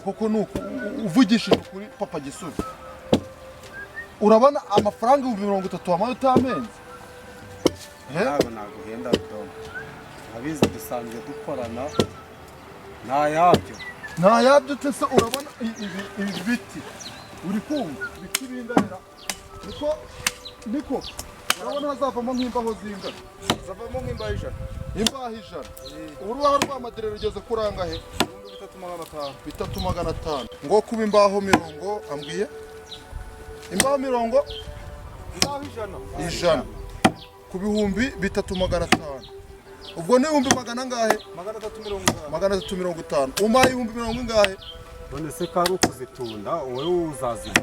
koko nuko uvugishije kuri papa Gisubi urabona amafaranga 30 wamaye utamenze ntabwo naguhenda Rudomo abizi dusanzwe dukorana ntayabyo tese urabona ibi biti uri kumva biti binganira niko urabona hazavamo nk'imbaho zingana zavamo nk'imbaho ijana urubaho rw'amaderero rugeze kuranga he 3,500 ngo kuba imbaho 40 ambwiye imbaho 40 ijana ku bihumbi 3,500 ubwo ni ibihumbi magana angahe 350 umaye ibihumbi 40 ingahe none se kari ukuzitunda wowe uzazima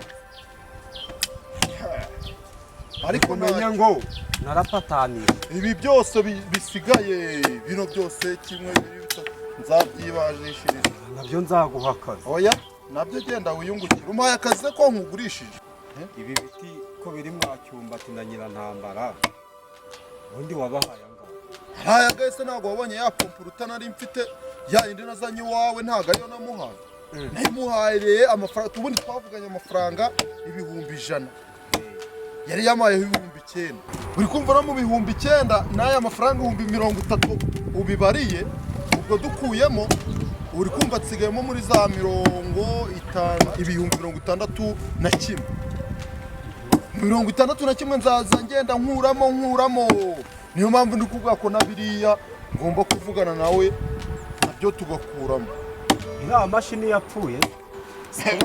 ariko menya ngo narapataniye ibi byose bisigaye bino byose kimwe nzabyibajishiriza nabyo nzaguha akazi oya nabyo genda wiyungukira umaye akazi ko nkugurishije ibi biti ko biri mwacyumba na nyirantambara undi wabahaye angahe haya gese ntago wabonye ya kompuruta nari mfite ya indi nazanye wawe ntago ariyo namuhaye namuhaye amafaranga tubundi twavuganye amafaranga ibihumbi 100 yari yamaye ibihumbi 9 uri kumva no mu bihumbi 9 n'aya mafaranga 30 ubibariye ubwo dukuyemo uri kumva tsigayemo muri za 50 ibihumbi 61 61 nzaza ngenda nkuramo niyo mpamvu ndi kuvuga ko nabiriya ngomba kuvugana nawe nabyo tugakuramo nta mashini yapfuye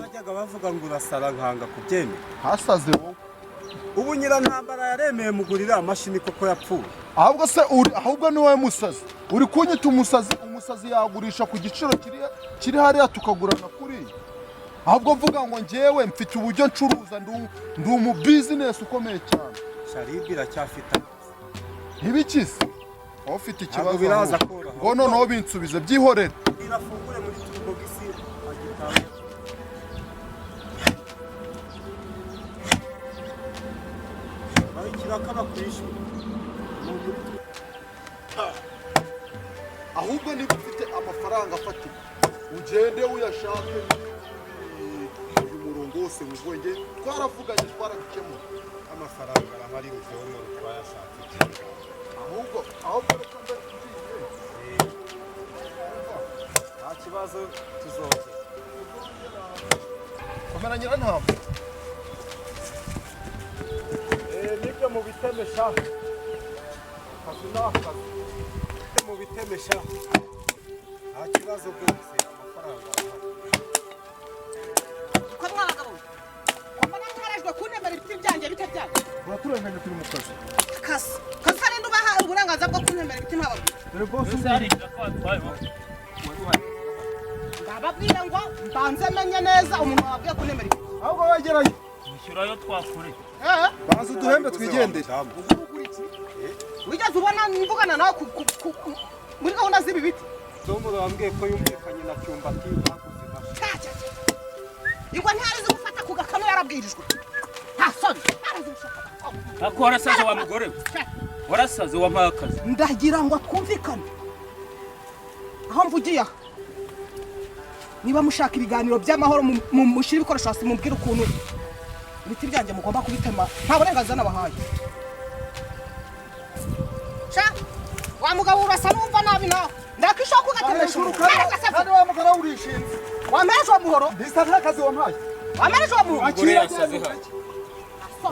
bajyaga bavuga ngo urasara nkanga kubyemera hasaze wowe ubu nyirantambara yaremeye mugurira amashini koko yapfuye ahubwo ni wowe musazi uri kunyita umusazi yagurisha ku giciro kiri hariya tukagurana kuri ahubwo mvuga ngo njyewe mfite uburyo ncuruza ndi umu business ukomeye cyane Sharibi iracyafite ntibikize aho ufite ikibazo ngo noneho binsubize byihorere irafungure muri turbo gisi agitaye kiraka kwishyura ahubwo niba ufite amafaranga afatika ugende uyashake uyu murongo wose wubwenge twaravuganye twarabikemura amafaranga arahari Rudomo twayashaka ahubwo reka nta kibazo tuzongera komera nyirantambwe nibyo mu bitemesha akazi n'akazi mu bitemesha nta kibazo rwose amafaranga ko mwagabo mbona ntarajwe kunemera ibiti byanjye bitajyanye uraturenganya turi mu kazi kazi kandi ubaha uburenganzira bwo kunemera ibiti nk'ababwira dore boss ndababwira ngo mbanze menye neza umuntu wabwiye kunemera ibiti ahubwo wegerayo nishyurayo twakure banza uduhembe twigendere wigeze ubona mvugana nawe muri gahunda z'ibi biti Rudomo wambwiye ko yumvikanye na Cyumbati ingwa ntiharize gufata ku gakano yarabwirijwe nta soni ako warasaze wa mugore we warasaze wampaye akazi ndagira ngo twumvikane aho mvugiye aha niba mushaka ibiganiro by'amahoro mushyira ibikoresho hasi mubwire ukuntu ibiti byanjye mugomba kubitema nta burenganzira nabahaye wa mugabo urasa n'umva nabi nawe ndakishoka ugatemesha kandi wa mugara urishinze wamereje uwo muhoro ndisa ntakazi wampaye wamereje uwo muhoro umugore yasaze hake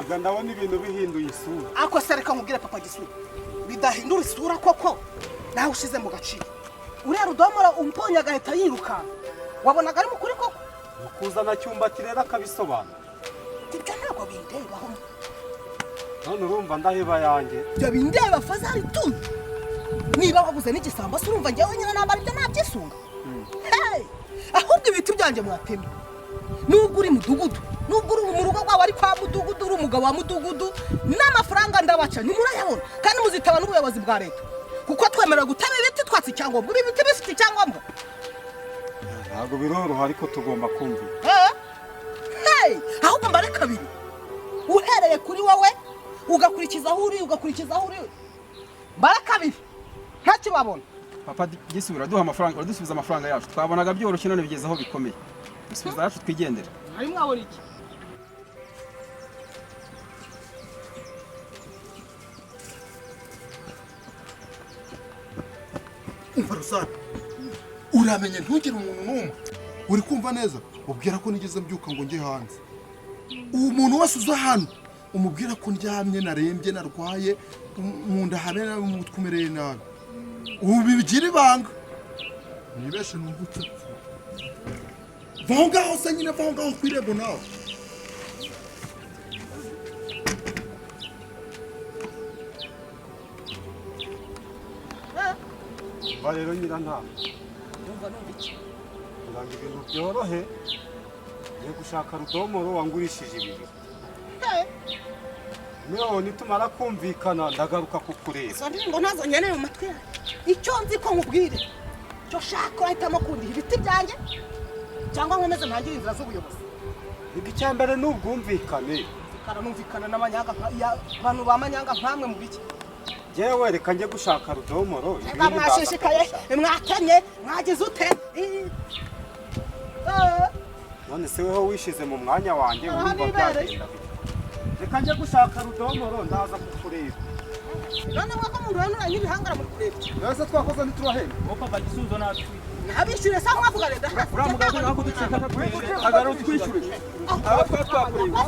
Ega ndabona ibintu bihinduye isura ako sereka nkubwire papa Gisubi bidahindura isura koko nawe ushize mu gaciro uriya Rudomo umponye agahita yiruka wabonaga ari mukuri koko kuzana Cyumbati rero akabisobanura ibyo ntabwo bindebaho none urumva ndaheba yanjye ibyo bindeba fazari tu niba waguze n'igisambo se urumva njyewe nyine nambara ibyo nabyisunga ahubwo ibiti byanjye mwatemye nubwo uri Mudugudu nubwo uri mu rugo rwawe ari kwa Mudugudu uri umugabo wa Mudugudu n'amafaranga ndabaca ntimurayabona kandi muzitaba n'ubuyobozi bwa leta kuko twemerera gutema ibiti twatsi icyangombwa ibi biti bifite icyangombwa ntabwo biroroha ariko tugomba kumvira ahubwo mbare kabiri uhereye kuri wowe ugakurikiza aho uri mbare kabiri ntakibabona papa Gisubi uraduha amafaranga uradusubiza amafaranga yacu twabonaga byoroshye none bigeze aho bikomeye Subiza hafi twigendere. Ari mwabona iki? umva Rusana uramenye ntugire umuntu n'umwe uri kumva neza ubwira ko nigeze mbyuka ngo njye hanze umuntu wese uza hano umubwira ko ndyamye narembye narwaye mu nda habe nabi mu mutwe umereye nabi ubu bigira ibanga nibeshe numvutse vaho ngaho se nyine vaho ngaho kwirebo nawe Rero nyirantama Numva iki? uranga ibintu byorohe yo gushaka rudomoro wangurishije ibiri niho nitumara kumvikana ndagaruka kukureba Izo ndirimbo ntazo nkeneye mu matwi yanjye. Icyo nzi ko nkubwire cyo shaka wahitamo kundiha ibiti byanjye cyangwa nkomeze ntangire inzira z'ubuyobozi. icya mbere ni ubwumvikane Karanumvikana n'amanyanga abantu bamanyanga nkamwe mu biki. yewe reka njye gushaka rudomoro Mwashishikaye mwakenye mwagize ute? none se weho wishize mu mwanya wanjye Aha wumva nibere. byagenda reka njye gushaka rudomoro ndaza kukureba None mwako umuntu wanuranye ibihangara muri kureba. nase twakoze ntiturahenda Opa bagisubizo natwe. Abishyure sa mwavuga leta. Uriya mugabo ntabwo duceka hagara utwishyure aba twakureba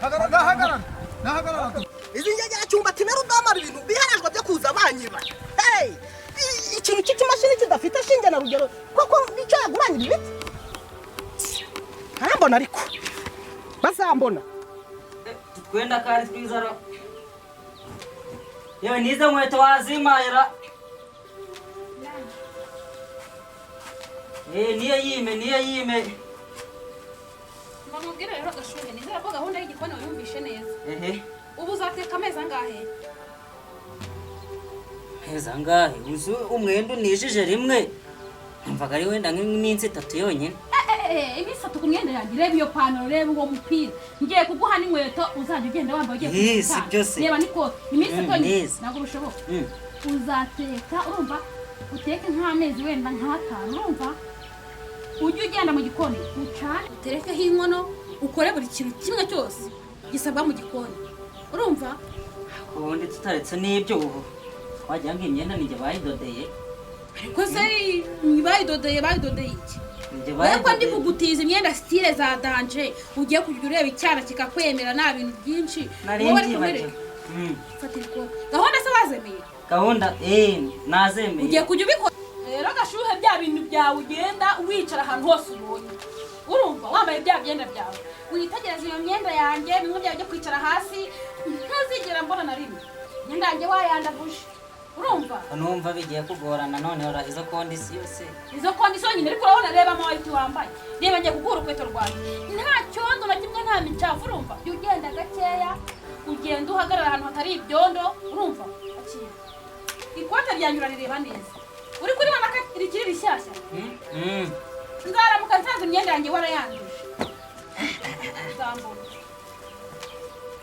hagarara Izi ngegera cyumba kimera udamara ibintu bihanajwe byo kuza banyiba. Hey! Ikintu cy'imashini kidafite shinge na rugero koko nicyo yaguranye ibiti. Harambona ariko. Bazambona. Twenda kari twizara. Yewe nize nkweto wazimayira. Niyo yime. Bamubwira rero gashuhe nizera ko gahunda y'igikoni wayumvishe neza. Ehe. Ubu uzateka amezi angahe? Heza ngahe uzu umwendo nijije rimwe. Mvaga ari wenda nk'iminsi 3 yonyine. Iminsi 3 ku myenda yanjye reba iyo pantaro reba uwo mupira. Ngiye kuguha n'inkweto uzajya ugenda wambaye ugiye Yes, byose. Reba niko iminsi 3 neza. ntabwo bishoboka. Uzateka urumva uteke nk'amezi wenda nk'atanu urumva. Ujye ugenda mu gikoni ucane uterekeho inkono ukore buri kintu kimwe cyose gisabwa mu gikoni urumva Ubundi tutaretse n'ibyo ubu. Wajya nk'imyenda ninjye bayidodeye. ariko se bayidodeye iki Weko ndi kugutiza imyenda style za danje ugiye kujya ureba icyana kikakwemera nta bintu byinshi Narengi baje. Fatira ko gahunda se wazemeye Gahunda nazemeye. ugiye kujya ubikora rero gashuhe bya bintu byawe ugenda wicara ahantu hose ubonye urumva wambaye bya byenda byawe uyitegereza iyo myenda yanjye nimwe byawe byo kwicara hasi ntuzigera mbona na rimwe imyenda yanjye wayandaguje urumva Numva bigiye kugorana none ora izo kondisiyo se. izo kondisiyo nyine ariko urabona reba amawiti wambaye reba ngiye kugura ukweto rwanjye nta cyondo na kimwe nta micafu urumva jya ugenda gakeya ugenda uhagarara ahantu hatari ibyondo urumva akira ikote ryanjye urarireba neza uri kuribona ko rikiri rishyashya nzaramuka nsanze imyenda yanjye warayanduje uzambona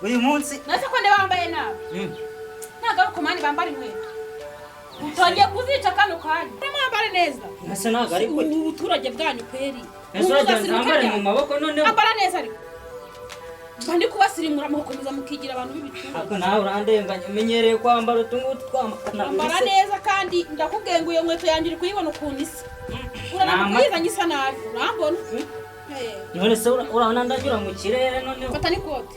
Uyu munsi nase ko ndeba wambaye nabi ntabwo ari ukomani bambara inkweto utangiye kuzica kano kanya mwambare neza ese ntabwo ari gute ubuturage bwanyu kweri ese wajya nzambare mu maboko noneho ambara neza ariko bandi kubasirimura mukomeza mukigira abantu b'ibicuru ako nawe urandenganya umenyereye kwambara utungutu twamakana ambara neza kandi ndakubwiye ngo iyo nkweto yanjye uri kuyibona ukuntu isa uranamukuyizanye isa nabi urambona none se urabona ndagira mu kirere noneho fata n'ikote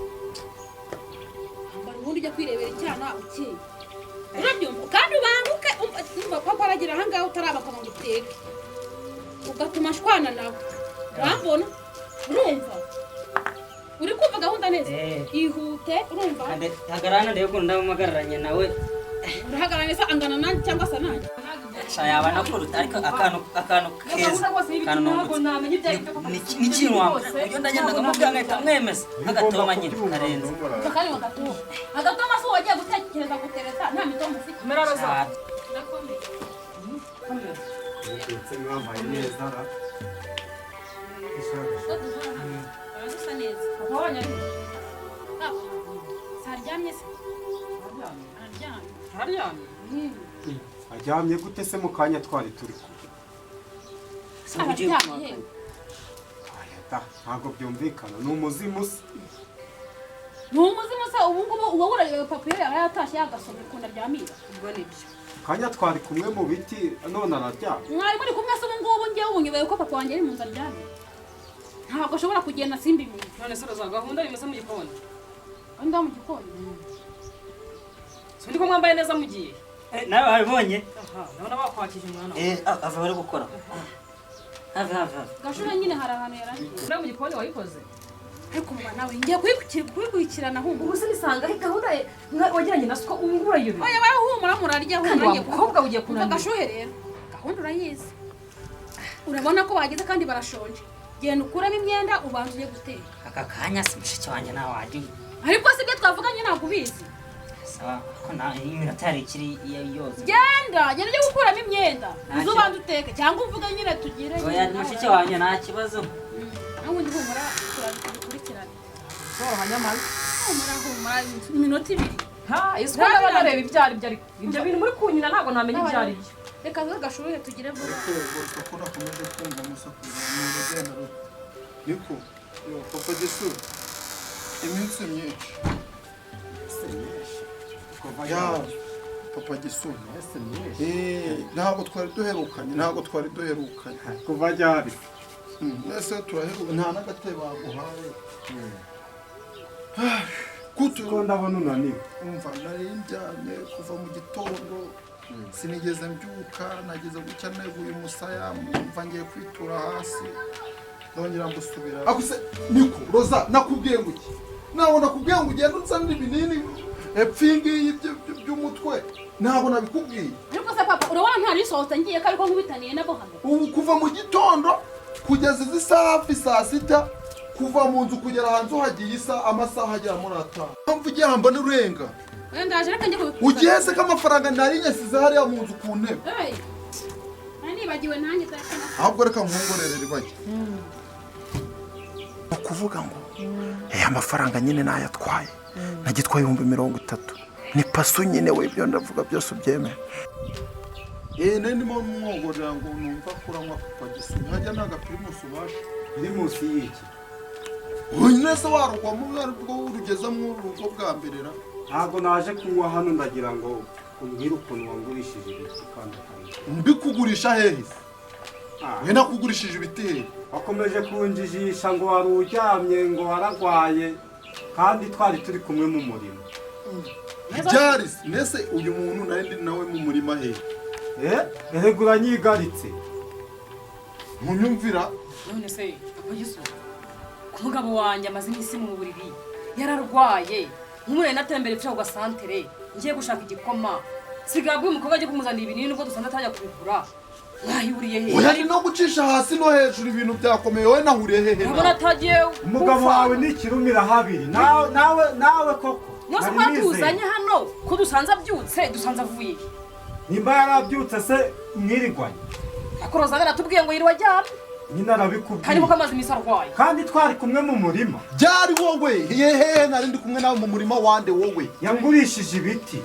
ambara ubundi ujya kwirebera icyana ukeye urabyumva kandi ubanguke umva papa aragira ahangaha utarabakoma ngo uteke ugatuma ashwana nawe urambona urumva uri kumva gahunda neza ihute urumva hagarana ndebe ko ndamagararanye nawe urahagarara neza angana nanjye cyangwa se nanjye yaba nakuruta ariko akantu keza n'ikintu wambaye uburyo ndagenda nkamubwira nkahita mwemeza agatoma nyine karenze agatoma se wagiye gutekereza gutereta nta mitombo ufite merabaza Arasa neza abonye saryamye se aryamye gute se mu kanya twari turi ugiye araryamye kumwaka ntabwo byumvikana ni umuzimu se ni umuzimu se ubu ngubu uba wurareba papa yari yatashye yagasomye ukuntu aryamira ubwo nibyo kanya twari kumwe mu biti none araryamye mwari muri kumwe se ubu ngubu ngewe ubu nyobewe ko papa wanjye ari mu nzu aryamye ntabwo ashobora kugenda simbimenye none se roza gahunda rimeze mu gikoni anda mu gikoni si ndi ko mwambaye neza mugiye nawe wabibonye ndabona bakwakije umwana ava bari gukora have gashure nyine hari ahantu yarangiye uriya mu gikoni wayikoze ariko mba nawe ngiye kubikurikirana humura ubu se nisanga gahunda wagiranye na siko ubu urayobera oya barahumura murarya kandi wa mukobwa ugiye kunanira gashuhe rero gahunda urayizi urabona ko bageze kandi barashonje genda ukuramo imyenda ubanza uye guteka aka kanya si mushiki wanjye nawe wajya ariko si ibyo twavuganye ntabwo ubizi sawa ko iminota yari ikiri yose genda ujye gukuramo imyenda uze ubanza uteke cyangwa uvuge nyine tugire oya mushiki wanjye nta kibazo nawe undi humura turabikurikirane zoroha nyamara humura iminota ibiri isi ko ndaba nareba ibyo ari byo ariko ibyo bintu muri kunyina ntabwo namenya ibyo ari byo reka zo gashuhe tugire vuba ko nakomeje kumva amasakuza mu rugendo niko yo papa Jesu iminsi myinshi ya papa Jesu ntabwo twari duherukanye kuva ryari mwese turaheruka nta n'agatebe baguhaye ko ndabona unaniwe umva nari njyanye kuva mu gitondo sinigeze mbyuka nageze gucya neguye umusaya mva ngiye kwitura hasi nongera gusubira akuse niko roza nakubwiye ngo iki naho nakubwiye ngo ugende unsanire ibinini epfingi by'umutwe ntabwo nabikubwiye ariko se papa urabona nta risohotse ngiye ko ariko nkubitaniye nabo hano ubu kuva mu gitondo kugeza izi saha hafi saa sita kuva mu nzu kugera hanze uhagiye amasaha agera muri atanu mpamvu ugiye hambona urenga ndaje reka njye kubikora ugiye se ko amafaranga nari nyasize hariya mu nzu ku ntebe nibagiwe nanjye ahubwo reka nkongorere ribajye ukuvuga ngo amafaranga nyine nayatwaye nagitwaye 30,000 ni paso nyine w'ibyo ndavuga byose ubyemeye nari ndimo mwongorera ngo numva kuranywa papa Jesu nkajya n'agapirimusi ubasha pirimusi y'iki unyine se warugwamo bwo urugeza mu rugo bwa mbere ra ntabwo naje kunywa hano ndagira ngo umbwire ukuntu wangurishije ibiti kandi mbikugurisha hehe we nakugurishije ibiti hehe wakomeje kunjijisha ngo wari uryamye ngo waragwaye kandi twari turi kumwe mu murima byari nese uyu muntu nari ndi nawe mu murima hehe erega uranyigaritse munyumvira none se abagize umugabo wanjye amaze iminsi mu buriri yararwaye nk'umwe natembere pfa ku gasantere ngiye gushaka igikoma sigabwe umukobwa agiye kumuzanira ibinini nubwo dusanzwe atajya kubigura mwahuriye hehe oya ni no gucisha hasi no hejuru ibintu byakomeye wowe nahuriye hehe urabona atagiye umugabo wawe ni ikirumira habiri nawe koko nose ko tuzanye hano ko dusanze abyutse dusanze avuye nimba yarabyutse se mwirirwanye akoroza aratubwiye ngo yiriwe ajyana nyina arabikubwiye harimo ko amazi misa arwaye kandi twari kumwe mu murima byari wowe hehe nari ndi kumwe nawe mu murima wande wowe yangurishije ibiti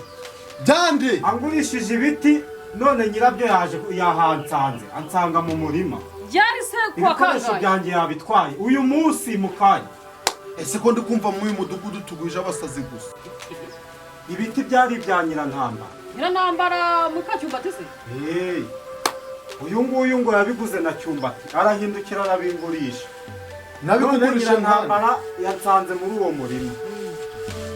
byande angurishije ibiti none nyirabyo yaje yahansanze ansanga mu murima byari se kwa ibikoresho byanjye yabitwaye uyu munsi mu kanya ese ko ndi kumva mu uyu mudugudu tuguje abasazi gusa ibiti byari ibya nyirantambara nyirantambara mukacyumbati se uyu nguyu ngo yabiguze na cyumbati arahindukira arabingurisha nabikugurisha ntambara yansanze muri uwo murima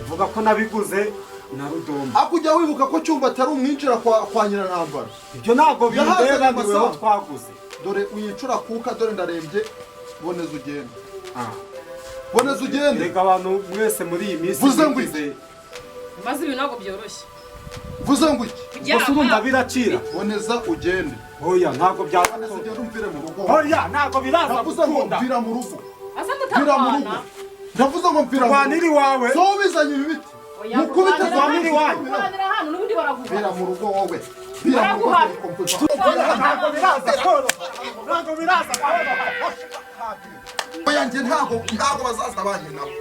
uvuga ko nabiguze na rudomo akujya wibuka ko cyumbati ari umwinjira kwa nyirantambara ibyo ntabwo bindeba niweho twaguze dore uyicura kuka dore ndarembye boneza ugende boneza ugende reka abantu mwese muri iyi minsi vuze ngo iki maze ibintu ntabwo byoroshye vuze ngo iki gusa urumva biracira boneza ugende oya ntabwo byaza ugende umvire mu rugo oya ntabwo biraza ndavuze ngo mvira mu rugo asa mvira mu rugo mutabana ndavuze ngo mvira mu rugo rwanira iwawe so bizanye ibi biti mukubite rwanira iwawe kuranira hano n'ubundi baravuga mvira mu rugo wowe mvira mu rugo ntabwo biraza ntabwo biraza oya njye ntabwo bazaza banjye nabo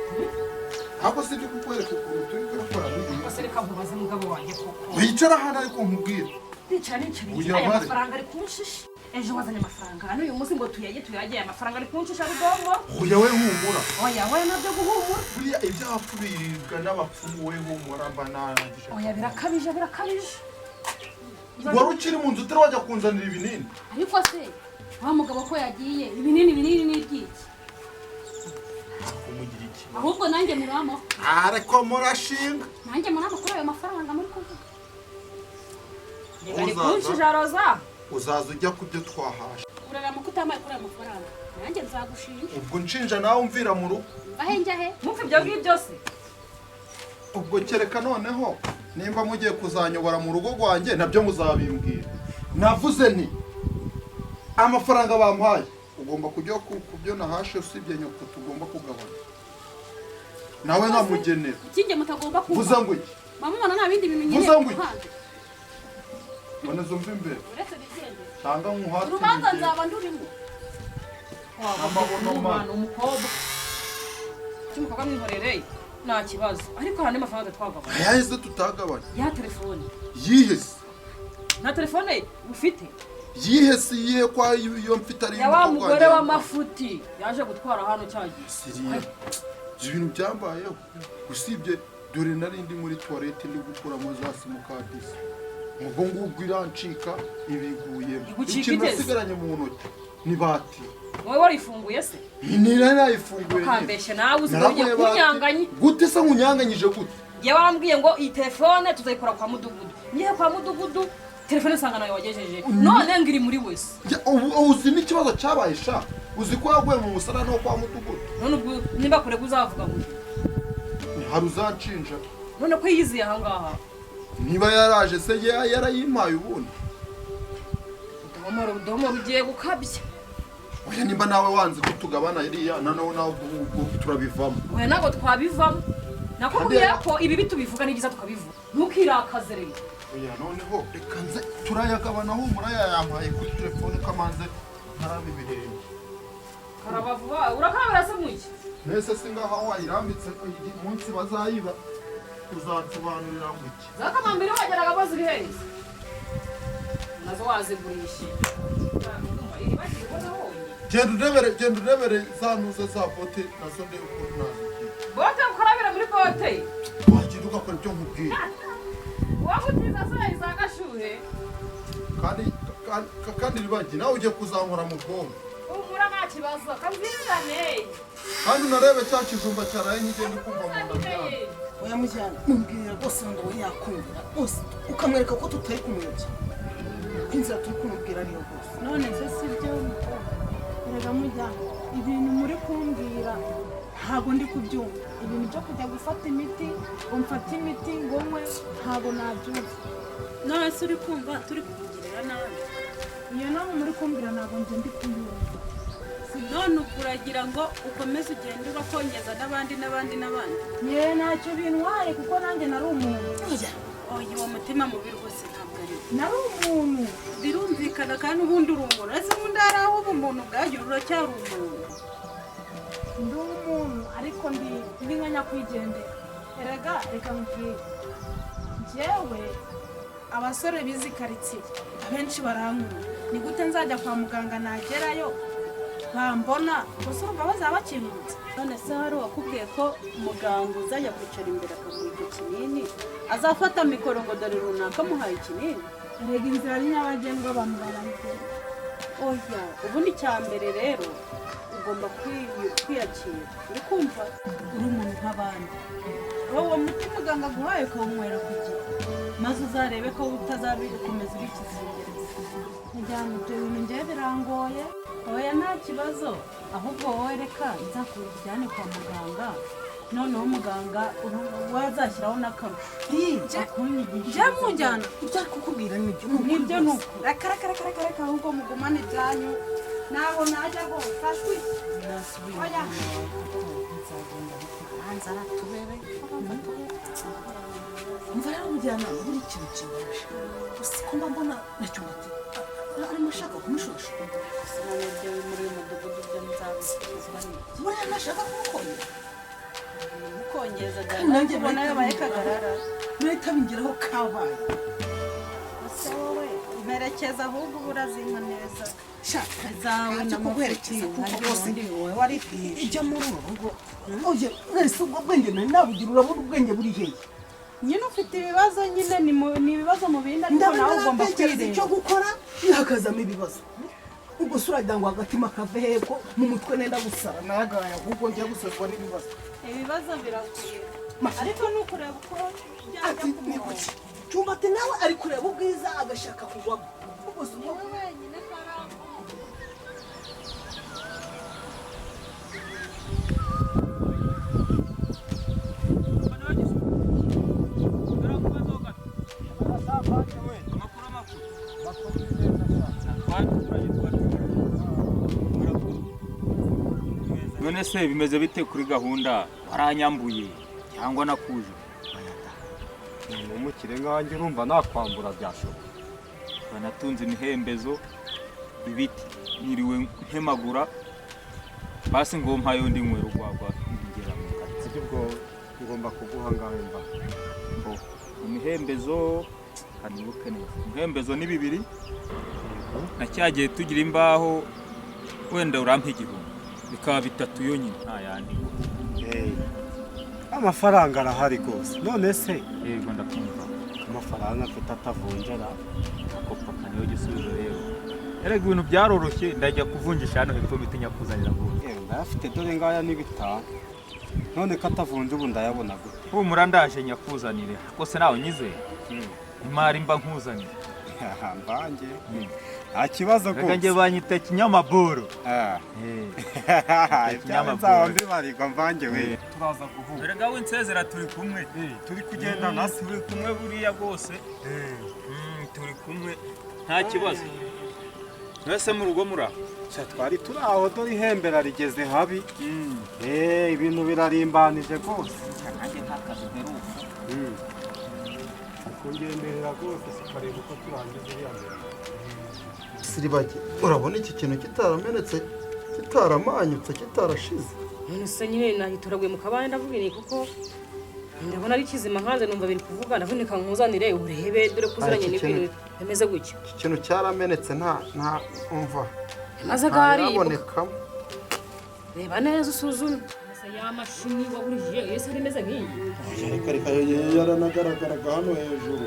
ntabwo si ibyo kukwereka ukuntu turi gukora bose reka nkubaze umugabo wanjye koko wicara hano ariko nkubwire nicara Uyu aya mare. mafaranga ari kunshisha ejo wazanye amafaranga hano uyu munsi ngo tuyajye amafaranga ari kunshisha rudomo. Oya we humura. Oya we nabyo guhumura. Buriya ibyapfu biribwa n'abapfumu we humura mba narangije. Oya birakabije. Wari ukiri mu nzu utari wajya kunzanira ibinini. ariko se wa mugabo ko yagiye ibinini ni ibyiki Umugira iki? ahubwo nanjye muramo Ariko murashinga. nanjye muramo kuri ayo mafaranga muri kuvuga Ari kunshisha roza. Uzaza ujya ku byo twahashe. urarama ko utamaye kuri ayo mafaranga nanjye nzagushinja Ubwo nshinja nawe umvira mu rugo. ahe njyahe Mupfa ibyo ngibyo byose. Ubwo kereka noneho nimba mugiye kuzanyobora mu rugo rwanjye nabyo muzabimbwira. Navuze nti amafaranga bampaye ugomba kujya ku byo nahashe usibye nyoko tugomba kugabana. Nawe nkamugenera. ikinge mutagomba kumva Vuza ngo iki? mamubona nta bindi bintu nyine Vuza ngo iki? hanze Bone zumva imbere. uretse bigende Tanga nkuhati. urubanza nzaba ndurimo Amabono Umwana umukobwa. Cyumukobwa mwihorereye. Nta kibazo. Ariko hari n'amafaranga twagabana. Yahise tutagabanya. Ya telefone. Yihese. Nta telefone ufite? Yihese yihe kwa iyo mfite ari Ya wa mugore w'amafuti yaje gutwara hano cyagiye. Siriya. Ibintu byambayeho. Usibye dore nari ndi muri toilette ndi gukuramo za simukadisi. Ubwo ngubwo irancika ibiguyemo. Igucika Ikintu igeze? nasigaranye mu ntoki ni bati. Wowe warifunguye se? Ni nayifunguye. Ukambeshe nawe uzigiye kunyanganye. Gute se nkunyanganyije gute? Ye wambwiye ngo iyi telefone tuzayikora kwa Mudugudu. Ngiye kwa Mudugudu telefone sanga nayo wagejeje. None ngiri muri wese. Uzi n'ikibazo cyabaye sha. Uzi ko yaguye mu musara no kwa Mudugudu. None ubwo nimba kure kuzavuga ngo Hari uzanshinja. none ko yiziye aha ngaha. Niba yaraje se yarayimpaye ubundi. Urudomo rugiye gukabya. Oya nimba nawe wanze ko tugabana iriya nawe turabivamo. Oya ntabwo twabivamo. Nakubwiye ko ibi bitubivuga ni byiza tukabivuga. Ntukirakaze rero. Oya noneho reka nze turayagabana humura yayampaye kuri telefone kamanze ntarabe ibirenge. Karabavuba urakarabira se muki? Nese singaha wayirambitse umunsi bazayiba uzansobanurira muki. Zakamambere wageraga baziri heza. Nazo wazigurisha. Genda urebere zanuze za bote nazo ndi ukuntu nazigiye. Bote ukarabira muri bote. Wagira ugakora ibyo nkubwira. Wagutiza se izagashuhe. Kandi Ribagiza nawe ugiye kuzankora mu bwonko. Umura nta kibazo kabwirane. Kandi unarebe cya kijumba cyaraye nkigenda kumva mu nda byanjye. oya mujyana mumbwira rwose ngo we yakumvira rwose ukamwereka ko tutari kumuyobya inzira turi kumubwira ariyo rwose none se si byo erega mujyana ibintu muri kumbwira ntabwo ndi kubyumva ibintu byo kujya gufata imiti ngo mfate imiti ngo nywe ntabwo nabyumva none se uri kumva turi kukugirira nabi iyo nama muri kumbwira ntabwo njye ndi kuyumva none uragira ngo ukomeze ugende urakongeza n'abandi yewe ntacyo bintwaye kuko nanjye nari umuntu oya uwo mutima mubi rwose ntabwo ari nari umuntu birumvikana kandi ubundi uri umuntu ese ubundi hari aho ubumuntu bwagira uracyari umuntu ndi umuntu ariko ndi nka nyakwigendera erega reka mbwire njyewe abasore bizi karitsiye abenshi barankunda ni gute nzajya kwa muganga nagerayo bambona gusa urumva bazaba bakingutse none se hari uwakubwiye ko muganga uzajya kwicara imbere akaguha icyo kinini azafata mikoro ngo dore runaka amuhaye ikinini rega inzira ari nyabagendwa abantu barayigenda oya ubundi icya mbere rero ugomba kwiyakira uri kumva uri umuntu nk'abandi uwo muti muganga aguhaye ukawunywera ku gihe maze uzarebe ko utazabikomeza ubikizingereza mujyana ibyo bintu ngewe birangoye oya nta kibazo ahubwo wowe reka nzakujyane kwa muganga noneho muganga wazashyiraho n'akarusho njya mujyana ibyo ari kukubwira nibyo ni uko reka ahubwo mugumane ibyanyu ntabwo najya rwose ashwi oya nzagenda aratubere mva rero mujyana buri kintu kibaje gusa ko mbona nacyo muti arimo ashaka kumushusha sinabyo muri uyu mudugudu byo nzabisubizwa n'iki buriya nashaka kumukongeza mukongeza nanjye mbona yabaye kagarara nuhita bingiraho kabaye ese wowe mperekeza ahubwo uba urazimpa neza shaka zawe na namuherekeza kuko rwose wowe wari ijya muri uru rugo oje wese ubwo bwenge nari nabugira urabona ubwenge buri hehe nyine ufite ibibazo nyine ni ibibazo mu bindi ariko nawe ugomba kwirinda icyo gukora ihakazamo ibibazo ubwo suragira ngo agatima kave heko mu mutwe nenda gusara nagaya ahubwo njya gusazwa n'ibibazo ibibazo birakwiye ariko nukureba uko ati nikuki cyumba ati nawe ari kureba ubwiza agashaka kugwamo ubwo si wowe wenyine karambo none se bimeze bite kuri gahunda waranyambuye cyangwa nakuje umukire nkanjye urumva nakwambura byashoboka banatunze imihembezo ibiti niriwe nkemagura basi ngo mpaye undi nywero gwagwa ngera mu kazi ubwo ngomba kuguha ngahe mba imihembezo kanibuke neza imihembezo ni 2 na cyagiye tugira imbaho wenda urampa igihumbi bikaba 3 yonyine nta yandi amafaranga arahari rwose none se yego ndakumva amafaranga afite atavunjara akopa kaniyo gisubizo rero erega ibintu byaroroshye ndajya kuvunjisha hano hepfo bitinya kuzanira gute ndayafite dore ngaya n'ibitanu none ko atavunja ubu ndayabona gute humura ndaje nyakuzanire rwose nawe nyizeye imari mba nkuzanire mbange nta kibazo rwose reka njye banyita kinyamaboro ibyaba mbibarirwa mvange we turaza kuvuga erega we nsezera turi kumwe turi kugenda nasi turi kumwe buriya rwose turi kumwe nta kibazo mwese mu rugo mura twari turi aho dore ihembera rigeze habi ibintu birarimbanije rwose nanjye ntakazi mperuka kungenderera rwose sikareba uko turangiza iriya mbere Siribagi urabona iki kintu kitaramenetse kitaramanyutse kitarashize none se nyine nahituraguye mu kabande ndavuga ni kuko ndabona ari kizima nkanze numva biri kuvuga ndavunika nkuzanire urebe dore kuziranye n'ibintu bimeze gutyo iki kintu cyaramenetse nta umva maze gari aboneka reba neza usuzume ese ya mashini wagurije yese rimeze nk'iyi reka yaranagaragaraga hano hejuru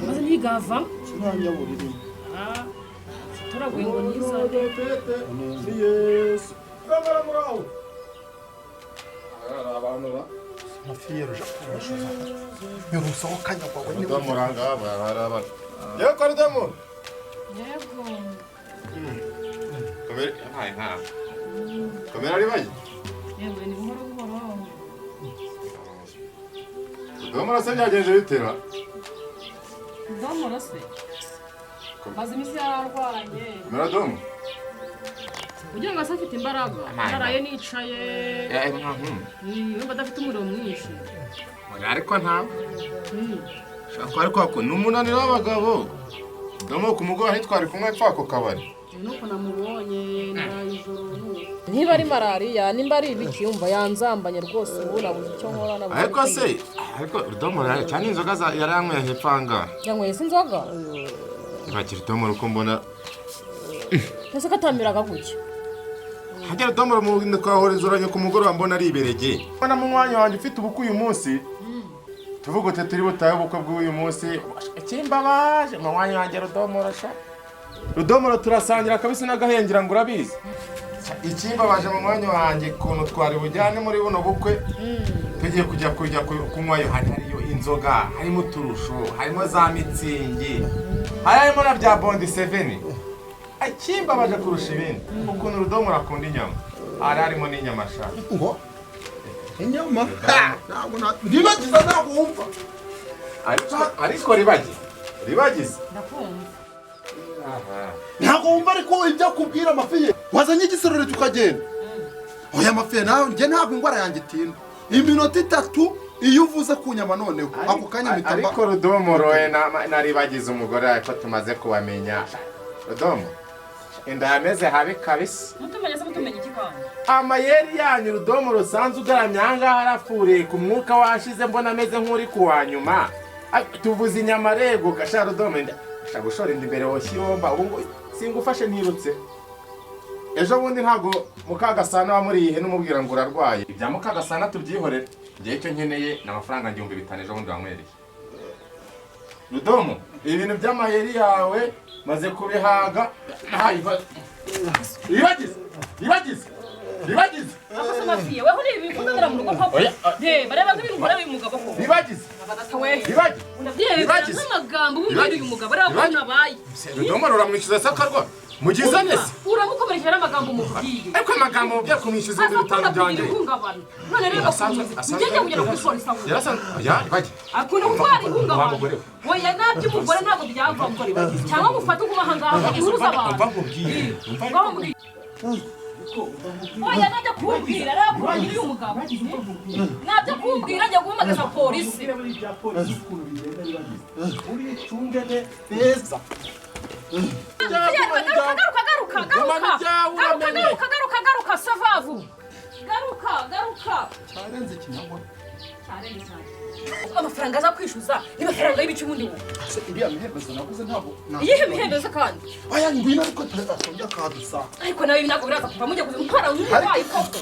maze ntigava kinanyaburiri turaguye ngo niza ni Yesu kamera muraho abanura mafiyero jakurashuza yurusaho kanyagwawe ni muranga baraba yego kardamo yego kamera hayi ha kamera ari bayi yego ni buhoro buhoro domora se byagenze bitera domora se maze imisi yararwanye kamera domo kugira ngo ase afite imbaraga naraye nicaye yumva adafite umuriro mwinshi ariko ntabwo shaka ariko ako ni umunaniro w'abagabo domo ku mugoroba ntitwari kumwe twako kabari nuko namubonye naraye ijoro niba ari malariya nimba ari ibiki yumva yanzambanye rwose ubu nabuze icyo nkora nabuze ariko se ariko domo cyane inzoga yaranyweye hepfanga yanyweye se inzoga bakiri domo uko mbona ese katambiraga gutya hagera domo mu twahora inzoranye ku mugoroba mbona ari iberege mbona mu mwanya wanjye ufite ubukwe uyu munsi tuvuga uti turi butaye ubukwe bw'uyu munsi ikimbabaje mu mwanya wanjye rudomoro turasangira kabisa n'agahengera ngo urabizi ikimbabaje mu mwanya wanjye ukuntu twari bujyane muri buno bukwe tugiye kujya kunywayo hariyo inzoga harimo uturusho harimo za mitsingi harimo na bya bondi 7 ikimbabaje kurusha ibindi ukuntu rudomoro akunda inyama harimo n'inyama shaka ngo inyama ntabwo ribagiza ntabwo wumva ariko ribagiza ndakumva ntabwo wumva ariko ibyo akubwira amafiye wazanye igisorori tukagenda oya mafiye nawe njye ntabwo indwara yanjye itinda iminota 3 iyo uvuze ku nyama noneho ako kanya mitamba ariko rudomoro na ribagiza umugore ariko tumaze kubamenya rudomo inda yameze habi kabisa mutumenye se mutumenye iki kandi amayeri yanyu rudomo rusanze ugaramye ahangaha arafuriye ku mwuka washize mbona ameze nk'uri kuwa nyuma tuvuze inyama rego gasha rudomo gushora inda imbere woshyiromba ubu ngo singufashe nirutse ejo bundi ntago mukagasana wamuriye n'umubwira ngo urarwaye ibya mukagasana tubyihorere ngiye cyo nkeneye n'amafaranga 500 ejo bundi wamwereye Rudomo ibintu by'amaheri yawe maze kubihaga Ribagiza Akose mafiye weho ni ibikunda mu rugo papa bareba nk'ibintu nkora uyu mugabo ko Ribagiza Ribagiza amagambo umbwira uyu mugabo ari aho nabaye Rudomo ruramwishyuza sakarwa mugize nese uramukomereje amagambo mubwiye ariko amagambo byo kumwishyuza ibintu bitanu byanjye none rero ugende kugera kuri polisi aho Ribagiza akunda gutwara ihungabana oya nabyo umugore ntabwo byava gukora Ribagiza cyangwa gufata ukubaha ngaho ihuruza abantu oya najya kumbwira arakurangira uyu mugabo najya kumbwira ajya guhamagaza polisi garuka savavu garuka cyarenze kinabona amafaranga aza kwishyuza amafaranga y'ibiki ubundi wowe iriya mihembezo naguze ntabwo iyihe mihembezo kandi aya ngwino ariko turakongera kadusa ariko nawe ntabwo biraza kuva mujya kuzimutwara uyu murwayi koko